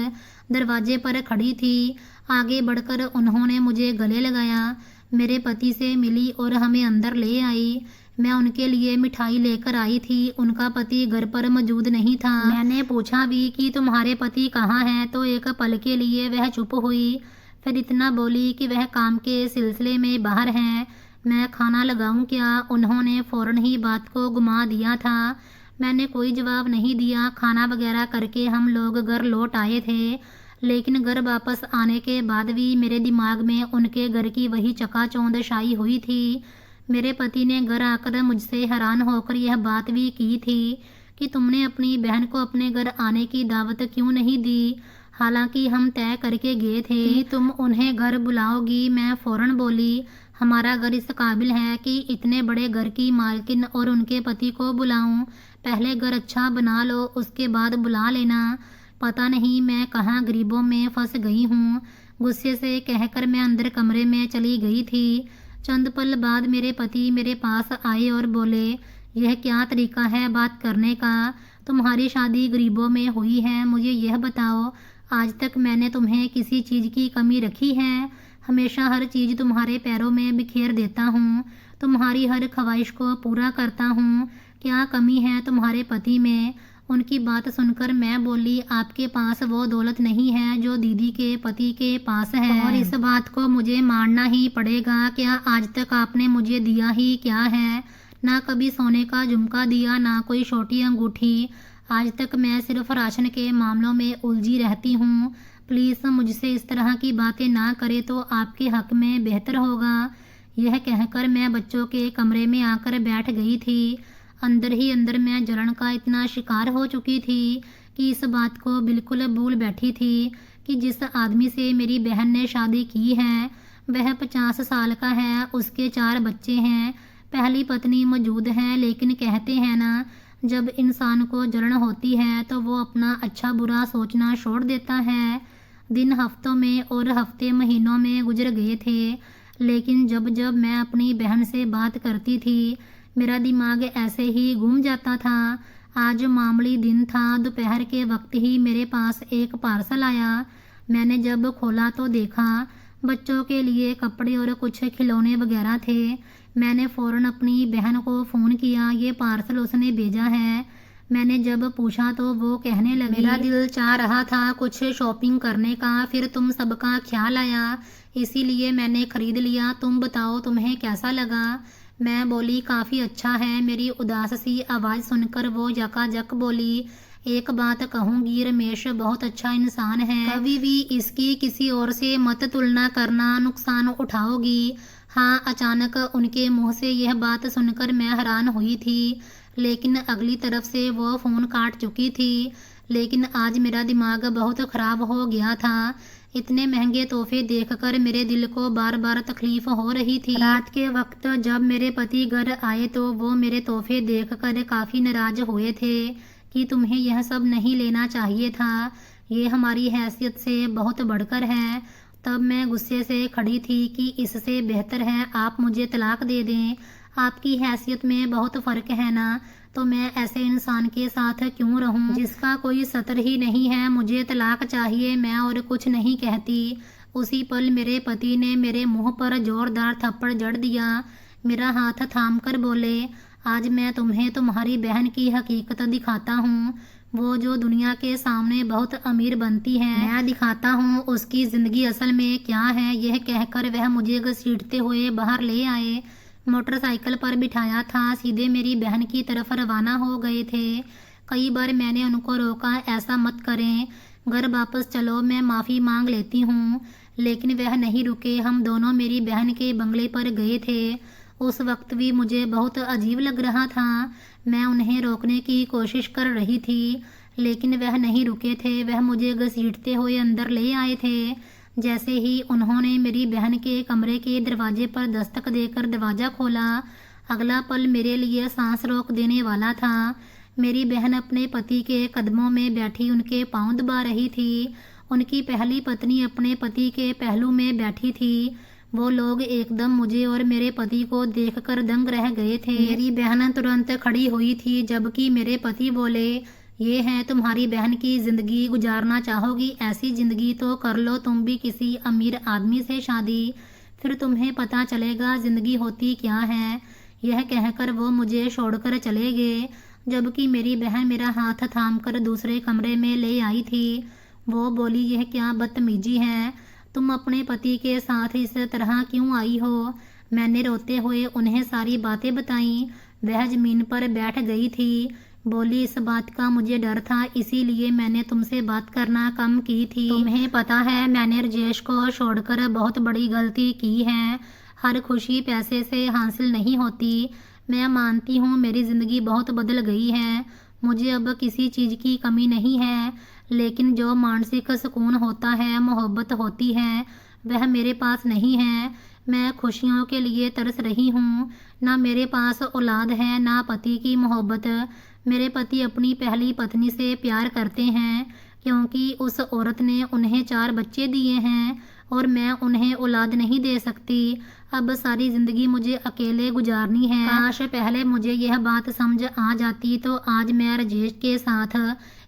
दरवाजे पर खड़ी थी। आगे बढ़कर उन्होंने मुझे गले लगाया, मेरे पति से मिली और हमें अंदर ले आई। मैं उनके लिए मिठाई लेकर आई थी। उनका पति घर पर मौजूद नहीं था। मैंने पूछा भी कि तुम्हारे पति कहाँ हैं, तो एक पल के लिए वह चुप हुई, फिर इतना बोली कि वह काम के सिलसिले में बाहर हैं। मैं खाना लगाऊं क्या? उन्होंने फ़ौरन ही बात को घुमा दिया था। मैंने कोई जवाब नहीं दिया। खाना वगैरह करके हम लोग घर लौट आए थे, लेकिन घर वापस आने के बाद भी मेरे दिमाग में उनके घर की वही चकाचौंध छाई हुई थी। मेरे पति ने घर आकर मुझसे हैरान होकर यह बात भी की थी कि तुमने अपनी बहन को अपने घर आने की दावत क्यों नहीं दी, हालांकि हम तय करके गए थे कि तुम उन्हें घर बुलाओगी। मैं फ़ौरन बोली, हमारा घर इस काबिल है कि इतने बड़े घर की मालकिन और उनके पति को बुलाऊं। पहले घर अच्छा बना लो, उसके बाद बुला लेना। पता नहीं मैं कहाँ गरीबों में फंस गई हूँ। गुस्से से कहकर मैं अंदर कमरे में चली गई थी। चंद पल बाद मेरे पति मेरे पास आए और बोले, यह क्या तरीका है बात करने का? तुम्हारी शादी गरीबों में हुई है, मुझे यह बताओ, आज तक मैंने तुम्हें किसी चीज़ की कमी रखी है? हमेशा हर चीज़ तुम्हारे पैरों में बिखेर देता हूँ, तुम्हारी हर ख्वाहिश को पूरा करता हूँ। क्या कमी है तुम्हारे पति में? उनकी बात सुनकर मैं बोली, आपके पास वो दौलत नहीं है जो दीदी के पति के पास है, और इस बात को मुझे मानना ही पड़ेगा। क्या आज तक आपने मुझे दिया ही क्या है? ना कभी सोने का झुमका दिया, ना कोई छोटी अंगूठी। आज तक मैं सिर्फ राशन के मामलों में उलझी रहती हूँ। प्लीज़ मुझसे इस तरह की बातें ना करें तो आपके हक में बेहतर होगा। यह कहकर मैं बच्चों के कमरे में आकर बैठ गई थी। अंदर ही अंदर मैं जलन का इतना शिकार हो चुकी थी कि इस बात को बिल्कुल भूल बैठी थी कि जिस आदमी से मेरी बहन ने शादी की है वह 50 साल का है, उसके 4 बच्चे हैं, पहली पत्नी मौजूद है। लेकिन कहते हैं ना, जब इंसान को जलन होती है तो वो अपना अच्छा बुरा सोचना छोड़ देता है। दिन हफ्तों में और हफ्ते महीनों में गुजर गए थे, लेकिन जब जब मैं अपनी बहन से बात करती थी मेरा दिमाग ऐसे ही घूम जाता था। आज मामूली दिन था। दोपहर के वक्त ही मेरे पास एक पार्सल आया। मैंने जब खोला तो देखा बच्चों के लिए कपड़े और कुछ खिलौने वगैरह थे। मैंने फ़ौरन अपनी बहन को फ़ोन किया, ये पार्सल उसने भेजा है। मैंने जब पूछा तो वो कहने लगी, मेरा दिल चाह रहा था कुछ शॉपिंग करने का, फिर तुम सबका ख्याल आया इसीलिए मैंने खरीद लिया। तुम बताओ तुम्हें कैसा लगा? मैं बोली काफ़ी अच्छा है। मेरी उदास सी आवाज़ सुनकर वो यकायक बोली, एक बात कहूँगी रमेश बहुत अच्छा इंसान है, कभी भी इसकी किसी और से मत तुलना करना, नुकसान उठाओगी। हाँ, अचानक उनके मुंह से यह बात सुनकर मैं हैरान हुई थी, लेकिन अगली तरफ से वो फ़ोन काट चुकी थी। लेकिन आज मेरा दिमाग बहुत ख़राब हो गया था। इतने महंगे तोहफे देखकर मेरे दिल को बार बार तकलीफ हो रही थी। रात के वक्त जब मेरे पति घर आए तो वो मेरे तोहफे देखकर काफ़ी नाराज़ हुए थे कि तुम्हें यह सब नहीं लेना चाहिए था, ये हमारी हैसियत से बहुत बढ़कर है। तब मैं गुस्से से खड़ी थी कि इससे बेहतर है आप मुझे तलाक दे दें। आपकी हैसियत में बहुत फ़र्क है ना, तो मैं ऐसे इंसान के साथ क्यों रहूं जिसका कोई सतर ही नहीं है। मुझे तलाक चाहिए, मैं और कुछ नहीं कहती। उसी पल मेरे पति ने मेरे मुंह पर जोरदार थप्पड़ जड़ दिया। मेरा हाथ थामकर बोले, आज मैं तुम्हें तुम्हारी बहन की हकीकत दिखाता हूँ, वो जो दुनिया के सामने बहुत अमीर बनती है, मैं दिखाता हूँ उसकी ज़िंदगी असल में क्या है। यह कहकर वह मुझे घसीटते हुए बाहर ले आए, मोटरसाइकिल पर बिठाया था, सीधे मेरी बहन की तरफ रवाना हो गए थे। कई बार मैंने उनको रोका, ऐसा मत करें, घर वापस चलो, मैं माफ़ी मांग लेती हूँ, लेकिन वह नहीं रुके। हम दोनों मेरी बहन के बंगले पर गए थे। उस वक्त भी मुझे बहुत अजीब लग रहा था। मैं उन्हें रोकने की कोशिश कर रही थी, लेकिन वह नहीं रुके थे। वह मुझे घसीटते हुए अंदर ले आए थे। जैसे ही उन्होंने मेरी बहन के कमरे के दरवाजे पर दस्तक देकर दरवाज़ा खोला, अगला पल मेरे लिए सांस रोक देने वाला था। मेरी बहन अपने पति के कदमों में बैठी उनके पांव दबा रही थी। उनकी पहली पत्नी अपने पति के पहलू में बैठी थी। वो लोग एकदम मुझे और मेरे पति को देखकर दंग रह गए थे। मेरी बहन तुरंत खड़ी हुई थी, जबकि मेरे पति बोले, ये है तुम्हारी बहन की ज़िंदगी, गुजारना चाहोगी ऐसी ज़िंदगी तो कर लो तुम भी किसी अमीर आदमी से शादी, फिर तुम्हें पता चलेगा ज़िंदगी होती क्या है। यह कहकर वो मुझे छोड़कर चले गए, जबकि मेरी बहन मेरा हाथ थामकर दूसरे कमरे में ले आई थी। वो बोली, यह क्या बदतमीजी है, तुम अपने पति के साथ इस तरह क्यों आई हो। मैंने रोते हुए उन्हें सारी बातें बताईं। वह ज़मीन पर बैठ गई थी, बोली, इस बात का मुझे डर था, इसीलिए मैंने तुमसे बात करना कम की थी। तुम्हें पता है मैंने राजेश को छोड़कर बहुत बड़ी गलती की है। हर खुशी पैसे से हासिल नहीं होती। मैं मानती हूँ मेरी ज़िंदगी बहुत बदल गई है, मुझे अब किसी चीज़ की कमी नहीं है, लेकिन जो मानसिक सुकून होता है, मोहब्बत होती है, वह मेरे पास नहीं है। मैं खुशियों के लिए तरस रही हूँ। ना मेरे पास औलाद है, ना पति की मोहब्बत। मेरे पति अपनी पहली पत्नी से प्यार करते हैं, क्योंकि उस औरत ने उन्हें 4 बच्चे दिए हैं और मैं उन्हें औलाद नहीं दे सकती। अब सारी ज़िंदगी मुझे अकेले गुजारनी है। काश पहले मुझे यह बात समझ आ जाती तो आज मैं राजेश के साथ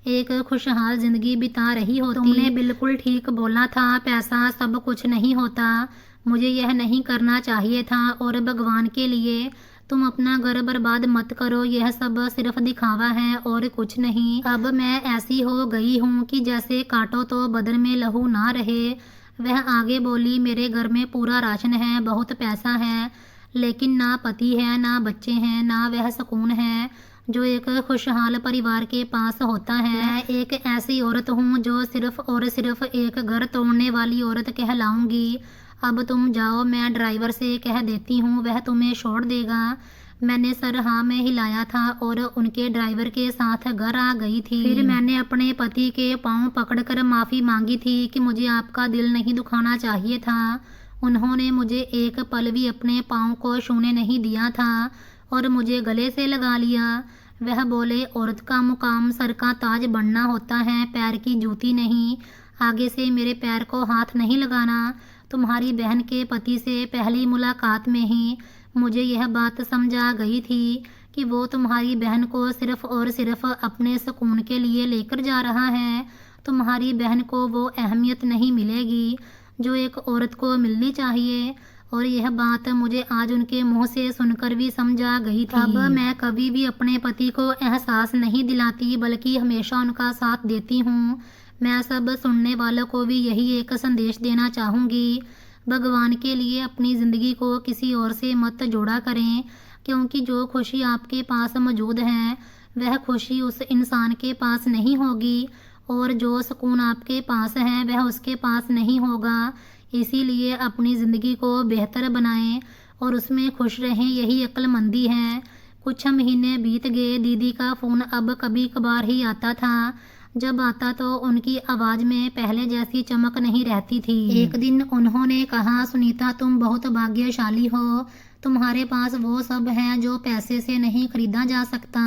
एक खुशहाल ज़िंदगी बिता रही होती। तुमने बिल्कुल ठीक बोला था, पैसा सब कुछ नहीं होता। मुझे यह नहीं करना चाहिए था, और भगवान के लिए तुम अपना घर बर्बाद मत करो, यह सब सिर्फ दिखावा है और कुछ नहीं। अब मैं ऐसी हो गई हूँ कि जैसे काटो तो बदन में लहू ना रहे। वह आगे बोली, मेरे घर में पूरा राशन है, बहुत पैसा है, लेकिन ना पति है, ना बच्चे हैं, ना वह सुकून है जो एक खुशहाल परिवार के पास होता है। मैं एक ऐसी औरत हूँ जो सिर्फ और सिर्फ एक घर तोड़ने वाली औरत कहलाऊंगी। अब तुम जाओ, मैं ड्राइवर से कह देती हूँ, वह तुम्हें छोड़ देगा। मैंने सर हाँ में हिलाया था और उनके ड्राइवर के साथ घर आ गई थी। फिर मैंने अपने पति के पाँव पकड़कर माफ़ी मांगी थी कि मुझे आपका दिल नहीं दुखाना चाहिए था। उन्होंने मुझे एक पल भी अपने पाँव को छूने नहीं दिया था और मुझे गले से लगा लिया। वह बोले, औरत का मुकाम सर का ताज बनना होता है, पैर की जूती नहीं। आगे से मेरे पैर को हाथ नहीं लगाना। तुम्हारी बहन के पति से पहली मुलाकात में ही मुझे यह बात समझ आ गई थी कि वो तुम्हारी बहन को सिर्फ और सिर्फ अपने सुकून के लिए लेकर जा रहा है। तुम्हारी बहन को वो अहमियत नहीं मिलेगी जो एक औरत को मिलनी चाहिए। और यह बात मुझे आज उनके मुंह से सुनकर भी समझ आ गई थी। अब मैं कभी भी अपने पति को एहसास नहीं दिलाती, बल्कि हमेशा उनका साथ देती हूँ। मैं सब सुनने वालों को भी यही एक संदेश देना चाहूँगी, भगवान के लिए अपनी ज़िंदगी को किसी और से मत जोड़ा करें, क्योंकि जो खुशी आपके पास मौजूद है वह खुशी उस इंसान के पास नहीं होगी, और जो सुकून आपके पास है वह उसके पास नहीं होगा। इसीलिए अपनी ज़िंदगी को बेहतर बनाएं और उसमें खुश रहें, यही अक्लमंदी है। कुछ महीने बीत गए, दीदी का फ़ोन अब कभी कभार ही आता था। जब आता तो उनकी आवाज़ में पहले जैसी चमक नहीं रहती थी। एक दिन उन्होंने कहा, सुनीता तुम बहुत भाग्यशाली हो, तुम्हारे पास वो सब है जो पैसे से नहीं खरीदा जा सकता।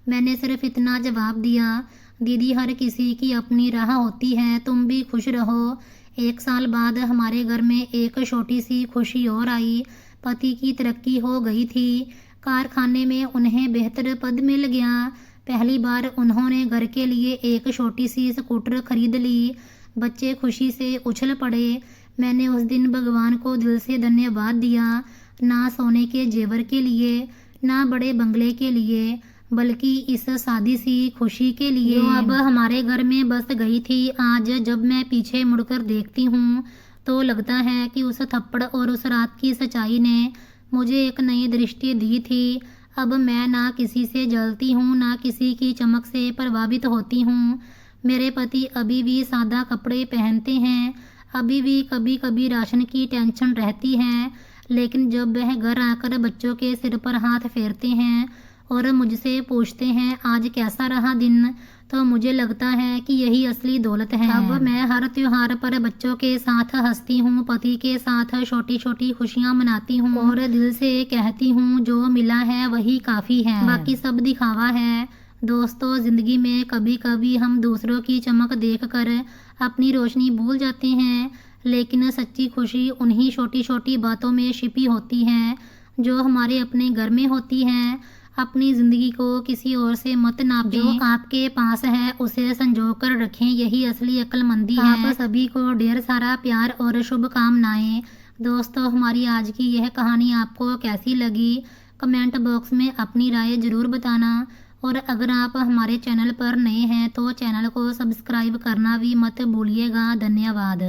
मैंने सिर्फ इतना जवाब दिया, दीदी हर किसी की अपनी राह होती है, तुम भी खुश रहो। 1 साल बाद हमारे घर में एक छोटी सी खुशी और आई। पति की तरक्की हो गई थी, कारखाने में उन्हें बेहतर पद मिल गया। पहली बार उन्होंने घर के लिए एक छोटी सी स्कूटर खरीद ली। बच्चे खुशी से उछल पड़े। मैंने उस दिन भगवान को दिल से धन्यवाद दिया, ना सोने के जेवर के लिए, ना बड़े बंगले के लिए, बल्कि इस सादी सी खुशी के लिए जो अब हमारे घर में बस गई थी। आज जब मैं पीछे मुड़कर देखती हूँ तो लगता है कि उस थप्पड़ और उस रात की सच्चाई ने मुझे एक नई दृष्टि दी थी। अब मैं ना किसी से जलती हूँ, ना किसी की चमक से प्रभावित होती हूँ। मेरे पति अभी भी सादा कपड़े पहनते हैं, अभी भी कभी कभी राशन की टेंशन रहती है, लेकिन जब वह घर आकर बच्चों के सिर पर हाथ फेरते हैं और मुझसे पूछते हैं आज कैसा रहा दिन, तो मुझे लगता है कि यही असली दौलत है। अब मैं हर त्योहार पर बच्चों के साथ हंसती हूँ, पति के साथ छोटी छोटी खुशियाँ मनाती हूँ और दिल से कहती हूँ जो मिला है वही काफ़ी है, बाकी सब दिखावा है। दोस्तों, ज़िंदगी में कभी कभी हम दूसरों की चमक देखकर अपनी रोशनी भूल जाते हैं, लेकिन सच्ची खुशी उन्हीं छोटी छोटी बातों में छिपी होती है जो हमारे अपने घर में होती है। अपनी ज़िंदगी को किसी और से मत नापें, जो आपके पास है उसे संजो कर रखें, यही असली अक्लमंदी है। आप सभी को ढेर सारा प्यार और शुभकामनाएं। दोस्तों, हमारी आज की यह कहानी आपको कैसी लगी कमेंट बॉक्स में अपनी राय ज़रूर बताना, और अगर आप हमारे चैनल पर नए हैं तो चैनल को सब्सक्राइब करना भी मत भूलिएगा। धन्यवाद।